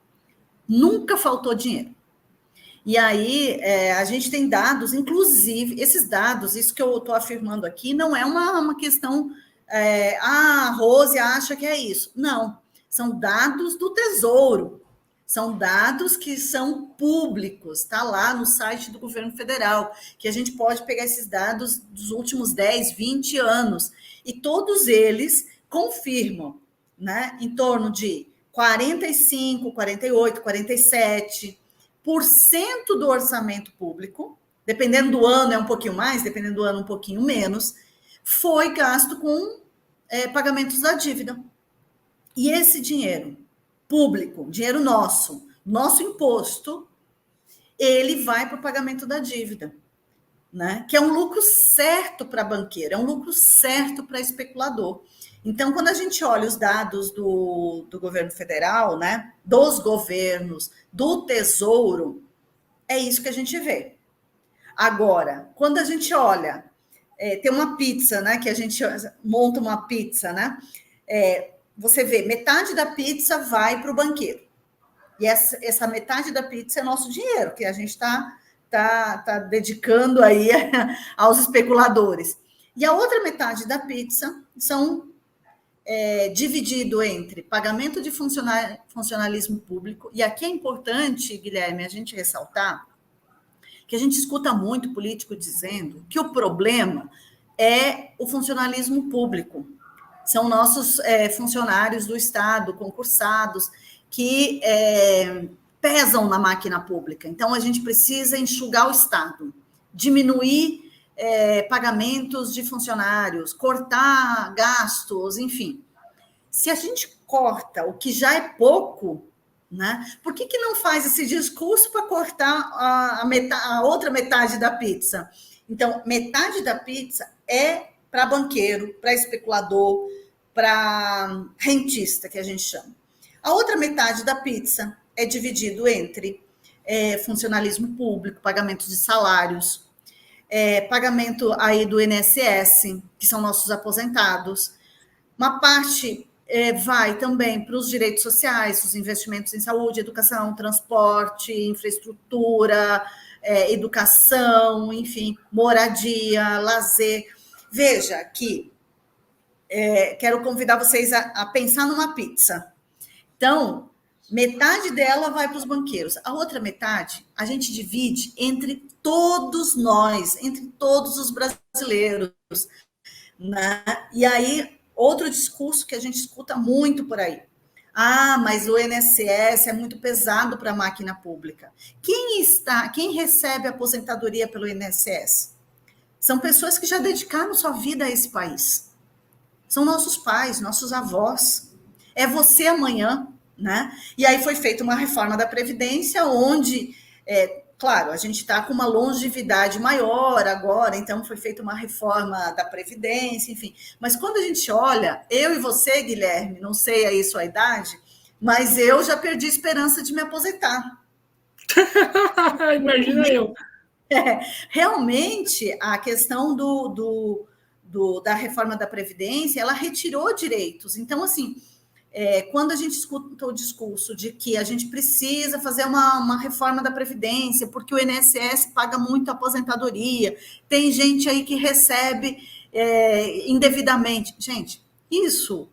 nunca faltou dinheiro. E aí, a gente tem dados, inclusive, esses dados, isso que eu estou afirmando aqui, não é uma questão, a Rose acha que é isso. Não, são dados do Tesouro, são dados que são públicos, está lá no site do governo federal, que a gente pode pegar esses dados dos últimos 10, 20 anos, e todos eles confirmam, né, em torno de 45, 48, 47% do orçamento público, dependendo do ano é um pouquinho mais, dependendo do ano um pouquinho menos, foi gasto com pagamentos da dívida. E esse dinheiro público, dinheiro nosso imposto, ele vai para o pagamento da dívida, né? Que é um lucro certo para banqueiro, é um lucro certo para especulador. Então, quando a gente olha os dados do governo federal, né, dos governos, do Tesouro, é isso que a gente vê. Agora, quando a gente olha, tem uma pizza, né, que a gente monta uma pizza, né, você vê, metade da pizza vai para o banqueiro. E essa metade da pizza é nosso dinheiro, que a gente está dedicando aí aos especuladores. E a outra metade da pizza são dividido entre pagamento de funcionalismo público, e aqui é importante, Guilherme, a gente ressaltar que a gente escuta muito político dizendo que o problema é o funcionalismo público. São nossos funcionários do Estado, concursados, que pesam na máquina pública. Então, a gente precisa enxugar o Estado, diminuir pagamentos de funcionários, cortar gastos, enfim. Se a gente corta o que já é pouco, né, por que não faz esse discurso para cortar a outra metade da pizza? Então, metade da pizza é para banqueiro, para especulador, para rentista, que a gente chama. A outra metade da pizza é dividido entre funcionalismo público, pagamento de salários, pagamento aí do INSS, que são nossos aposentados. Uma parte vai também para os direitos sociais, os investimentos em saúde, educação, transporte, infraestrutura, educação, enfim, moradia, lazer. Veja que quero convidar vocês a pensar numa pizza. Então, metade dela vai para os banqueiros. A outra metade a gente divide entre todos nós, entre todos os brasileiros. né? E aí, outro discurso que a gente escuta muito por aí. Ah, mas o INSS é muito pesado para a máquina pública. Quem recebe aposentadoria pelo INSS? São pessoas que já dedicaram sua vida a esse país. São nossos pais, nossos avós. É você amanhã, né? E aí foi feita uma reforma da Previdência, onde, claro, a gente está com uma longevidade maior agora, então foi feita uma reforma da Previdência, enfim. Mas quando a gente olha, eu e você, Guilherme, não sei aí sua idade, mas eu já perdi a esperança de me aposentar. Imagina eu. Realmente, a questão da reforma da Previdência, ela retirou direitos. Então, assim, quando a gente escuta o discurso de que a gente precisa fazer uma reforma da Previdência, porque o INSS paga muito a aposentadoria, tem gente aí que recebe indevidamente. Gente, isso,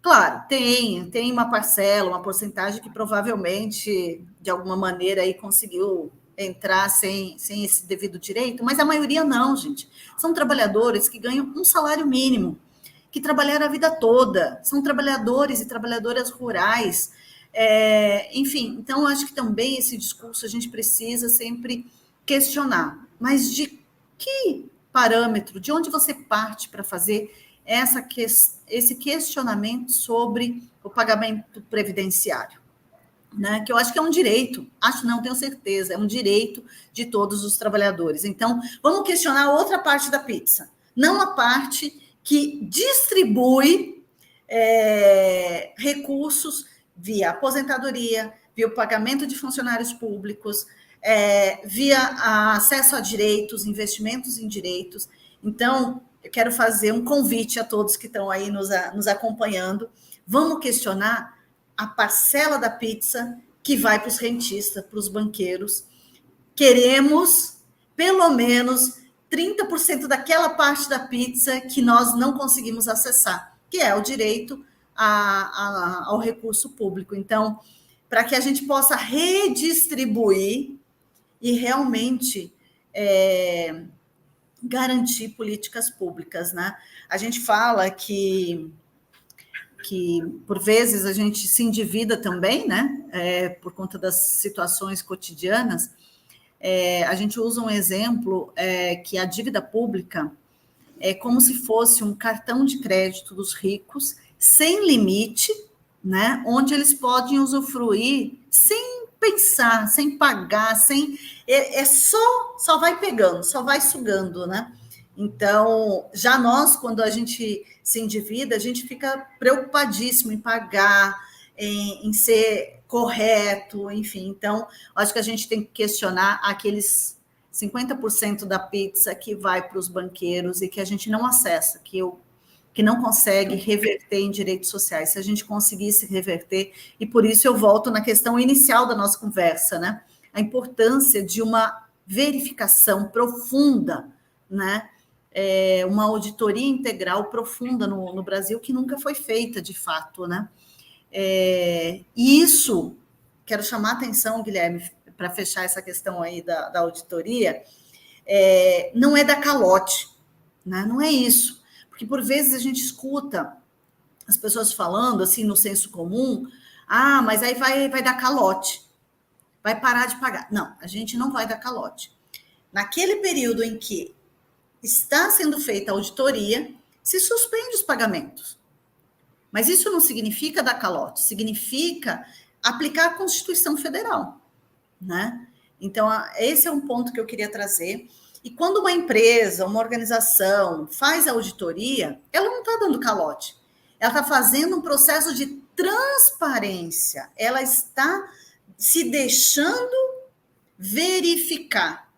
claro, tem uma parcela, uma porcentagem que provavelmente, de alguma maneira, aí conseguiu entrar sem esse devido direito, mas a maioria não, gente. São trabalhadores que ganham um salário mínimo, que trabalharam a vida toda, são trabalhadores e trabalhadoras rurais, enfim, então acho que também esse discurso a gente precisa sempre questionar, mas de que parâmetro, de onde você parte para fazer esse questionamento sobre o pagamento previdenciário? Né, que eu acho que é um direito, acho não, tenho certeza, é um direito de todos os trabalhadores. Então, vamos questionar outra parte da pizza, não a parte que distribui recursos via aposentadoria, via o pagamento de funcionários públicos, via acesso a direitos, investimentos em direitos. Então, eu quero fazer um convite a todos que estão aí nos acompanhando. Vamos questionar a parcela da pizza que vai para os rentistas, para os banqueiros. Queremos, pelo menos, 30% daquela parte da pizza que nós não conseguimos acessar, que é o direito ao recurso público. Então, para que a gente possa redistribuir e realmente garantir políticas públicas, né? A gente fala que por vezes a gente se endivida também, né? Por conta das situações cotidianas. A gente usa um exemplo que a dívida pública é como se fosse um cartão de crédito dos ricos, sem limite, né? Onde eles podem usufruir sem pensar, sem pagar, só vai pegando, só vai sugando, né? Então, já nós, quando a gente se endivida, a gente fica preocupadíssimo em pagar, em ser correto, enfim. Então, acho que a gente tem que questionar aqueles 50% da pizza que vai para os banqueiros e que a gente não acessa, que não consegue reverter em direitos sociais. Se a gente conseguisse reverter, e por isso eu volto na questão inicial da nossa conversa, né? A importância de uma verificação profunda, né? Uma auditoria integral profunda no Brasil que nunca foi feita, de fato, né? E isso, quero chamar a atenção, Guilherme, para fechar essa questão aí da auditoria, não é dar calote, né? Não é isso. Porque, por vezes, a gente escuta as pessoas falando, assim, no senso comum, mas aí vai dar calote, vai parar de pagar. Não, a gente não vai dar calote. Naquele período em que está sendo feita a auditoria, se suspende os pagamentos. Mas isso não significa dar calote, significa aplicar a Constituição Federal, né? Então, esse é um ponto que eu queria trazer. E quando uma empresa, uma organização faz auditoria, ela não está dando calote. Ela está fazendo um processo de transparência. Ela está se deixando verificar.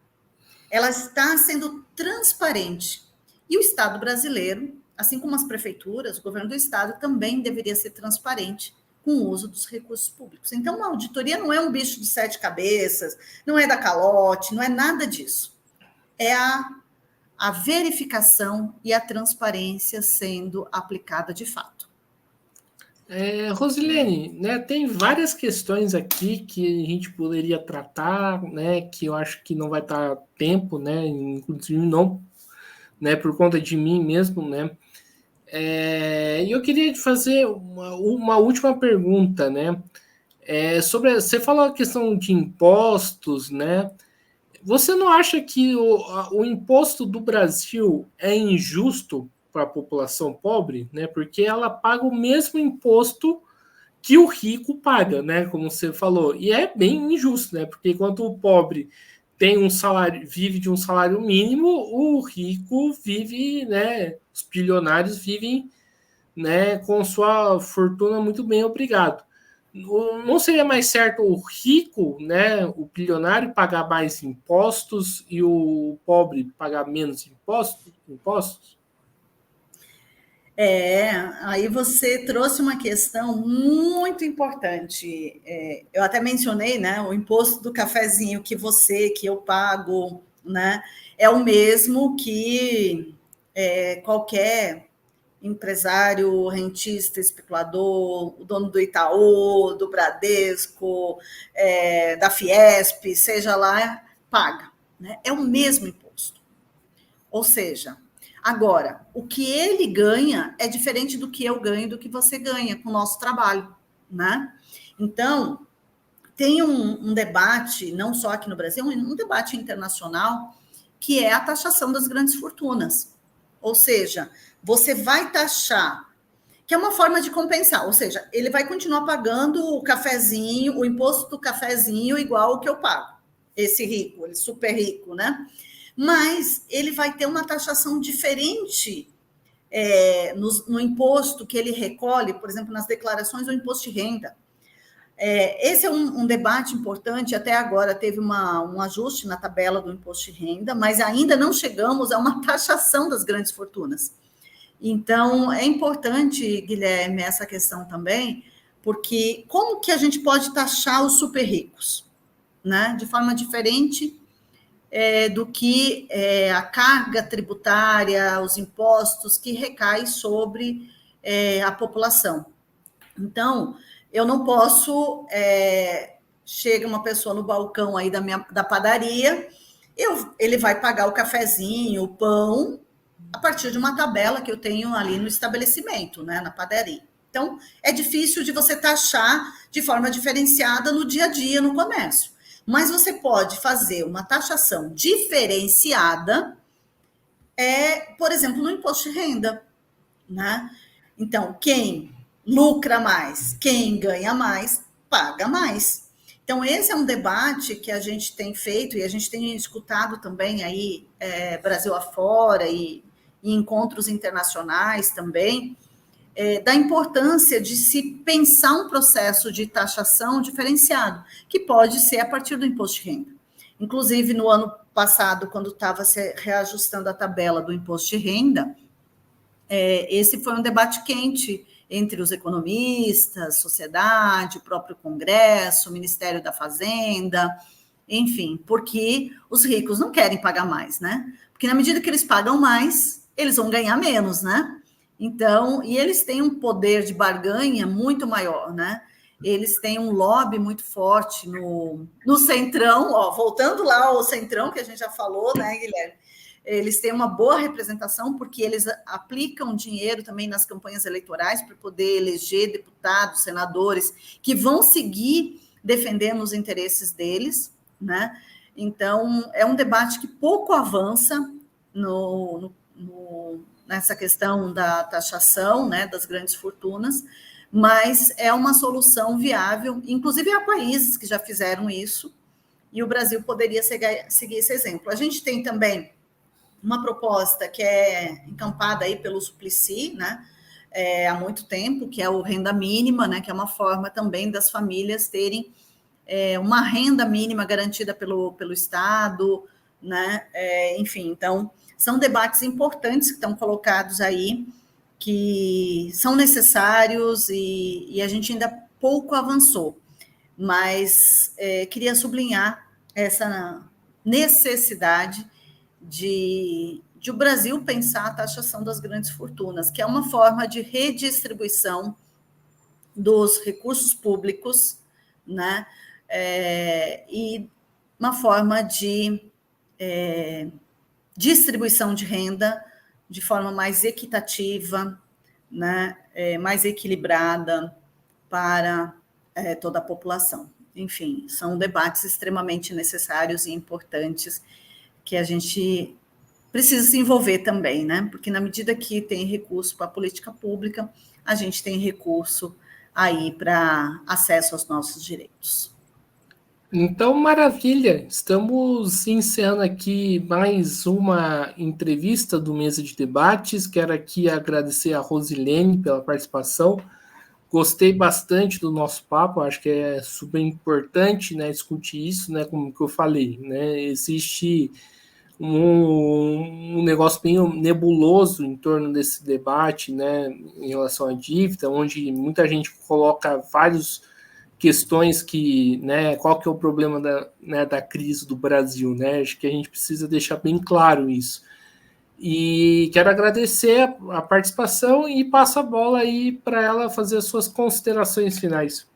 Ela está sendo transparente. E o Estado brasileiro, assim como as prefeituras, o governo do Estado também deveria ser transparente com o uso dos recursos públicos. Então, uma auditoria não é um bicho de 7 cabeças, não é da calote, não é nada disso. É a verificação e a transparência sendo aplicada de fato. Rosilene, né, tem várias questões aqui que a gente poderia tratar, né, que eu acho que não vai estar tempo, né, inclusive né, por conta de mim mesmo, né? E eu queria te fazer uma última pergunta, né? Sobre, você falou a questão de impostos, né? Você não acha que o imposto do Brasil é injusto para a população pobre, né? Porque ela paga o mesmo imposto que o rico paga, né? Como você falou. E é bem injusto, né? Porque enquanto o pobre tem um salário, vive de um salário mínimo, o rico vive, né? Os bilionários vivem, né, com sua fortuna muito bem, obrigado. Não seria mais certo o rico, né, o bilionário pagar mais impostos e o pobre pagar menos impostos? Aí você trouxe uma questão muito importante. Eu até mencionei, né, o imposto do cafezinho que eu pago, né, é o mesmo que qualquer empresário, rentista, especulador, o dono do Itaú, do Bradesco, da Fiesp, seja lá, paga, né? É o mesmo imposto. Ou seja, agora, o que ele ganha é diferente do que eu ganho, do que você ganha com o nosso trabalho, né? Então, tem um debate, não só aqui no Brasil, um debate internacional, que é a taxação das grandes fortunas. Ou seja, você vai taxar, que é uma forma de compensar, ou seja, ele vai continuar pagando o cafezinho, o imposto do cafezinho igual o que eu pago. Esse rico, ele super rico, né? Mas ele vai ter uma taxação diferente no imposto que ele recolhe, por exemplo, nas declarações do imposto de renda. Esse é um debate importante. Até agora teve um ajuste na tabela do imposto de renda, mas ainda não chegamos a uma taxação das grandes fortunas. Então, é importante, Guilherme, essa questão também, porque como que a gente pode taxar os super ricos, né? De forma diferente do que a carga tributária, os impostos que recai sobre a população. Então, eu não posso. Chega uma pessoa no balcão aí da padaria, ele vai pagar o cafezinho, o pão, a partir de uma tabela que eu tenho ali no estabelecimento, né, na padaria. Então, é difícil de você taxar de forma diferenciada no dia a dia no comércio. Mas você pode fazer uma taxação diferenciada, por exemplo, no imposto de renda, né? Então, quem lucra mais, quem ganha mais, paga mais. Então, esse é um debate que a gente tem feito e a gente tem escutado também aí, Brasil afora e encontros internacionais também, da importância de se pensar um processo de taxação diferenciado, que pode ser a partir do imposto de renda. Inclusive, no ano passado, quando estava se reajustando a tabela do imposto de renda, esse foi um debate quente entre os economistas, sociedade, o próprio Congresso, o Ministério da Fazenda, enfim, porque os ricos não querem pagar mais, né? Porque na medida que eles pagam mais, eles vão ganhar menos, né? Então, e eles têm um poder de barganha muito maior, né? Eles têm um lobby muito forte no Centrão, ó, voltando lá ao Centrão, que a gente já falou, né, Guilherme? Eles têm uma boa representação, porque eles aplicam dinheiro também nas campanhas eleitorais para poder eleger deputados, senadores, que vão seguir defendendo os interesses deles, né? Então, é um debate que pouco avança nessa questão da taxação, né, das grandes fortunas, mas é uma solução viável. Inclusive, há países que já fizeram isso, e o Brasil poderia seguir esse exemplo. A gente tem também uma proposta que é encampada aí pelo Suplicy, né, há muito tempo, que é o renda mínima, né, que é uma forma também das famílias terem uma renda mínima garantida pelo Estado, né, enfim, então, são debates importantes que estão colocados aí, que são necessários e a gente ainda pouco avançou, mas queria sublinhar essa necessidade de o Brasil pensar a taxação das grandes fortunas, que é uma forma de redistribuição dos recursos públicos, né? E uma forma de distribuição de renda de forma mais equitativa, né, mais equilibrada para toda a população. Enfim, são debates extremamente necessários e importantes que a gente precisa se envolver também, né? Porque na medida que tem recurso para a política pública, a gente tem recurso aí para acesso aos nossos direitos. Então, maravilha! Estamos encerrando aqui mais uma entrevista do Mesa de Debates. Quero aqui agradecer a Rosilene pela participação. Gostei bastante do nosso papo, acho que é super importante, né, discutir isso, né, como que eu falei, né, existe um negócio bem nebuloso em torno desse debate, né, em relação à dívida, onde muita gente coloca várias questões que, né, qual que é o problema da crise do Brasil, né, acho que a gente precisa deixar bem claro isso. E quero agradecer a participação e passo a bola aí para ela fazer as suas considerações finais.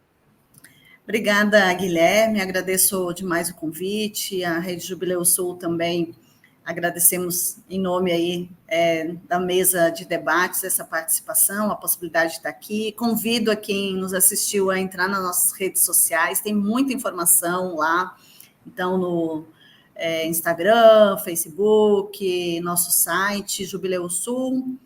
Obrigada, Guilherme. Agradeço demais o convite. A Rede Jubileu Sul também agradecemos em nome aí da mesa de debates essa participação, a possibilidade de estar aqui. Convido a quem nos assistiu a entrar nas nossas redes sociais, tem muita informação lá. Então, no Instagram, Facebook, nosso site, jubileusul.org.br,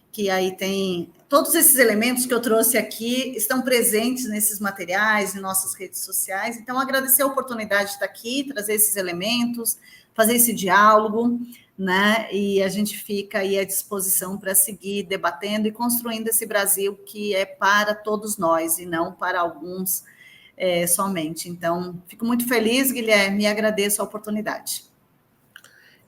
que aí tem todos esses elementos que eu trouxe aqui, estão presentes nesses materiais, em nossas redes sociais. Então, agradecer a oportunidade de estar aqui, trazer esses elementos, fazer esse diálogo, né? E a gente fica aí à disposição para seguir debatendo e construindo esse Brasil que é para todos nós e não para alguns somente. Então, fico muito feliz, Guilherme, e agradeço a oportunidade.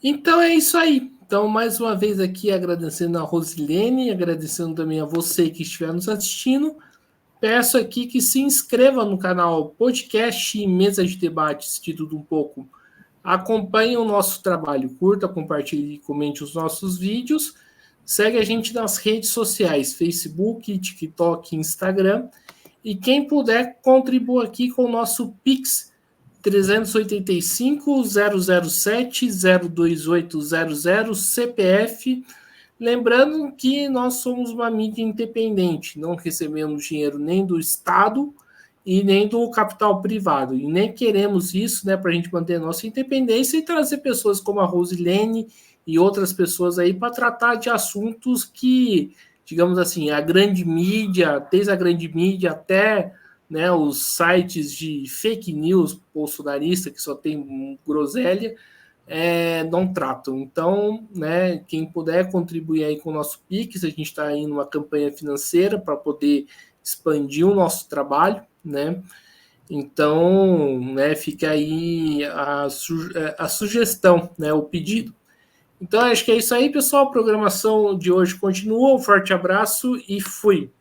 Então é isso aí. Então, mais uma vez aqui agradecendo a Rosilene, agradecendo também a você que estiver nos assistindo. Peço aqui que se inscreva no canal Podcast e Mesa de Debates de Tudo Um Pouco. Acompanhe o nosso trabalho, curta, compartilhe e comente os nossos vídeos. Segue a gente nas redes sociais, Facebook, TikTok, Instagram. E quem puder, contribua aqui com o nosso Pix 385-007-02800 CPF. Lembrando que nós somos uma mídia independente, não recebemos dinheiro nem do Estado e nem do capital privado. E nem queremos isso, né, para a gente manter a nossa independência e trazer pessoas como a Rosilene e outras pessoas aí para tratar de assuntos que, digamos assim, a grande mídia, desde a grande mídia até, né, os sites de fake news bolsonarista, que só tem groselha, não tratam. Então, né, quem puder contribuir aí com o nosso Pix, a gente está aí numa campanha financeira para poder expandir o nosso trabalho, né? Então, né, fica aí a sugestão, né, o pedido. Então, acho que é isso aí, pessoal. A programação de hoje continua. Um forte abraço e fui!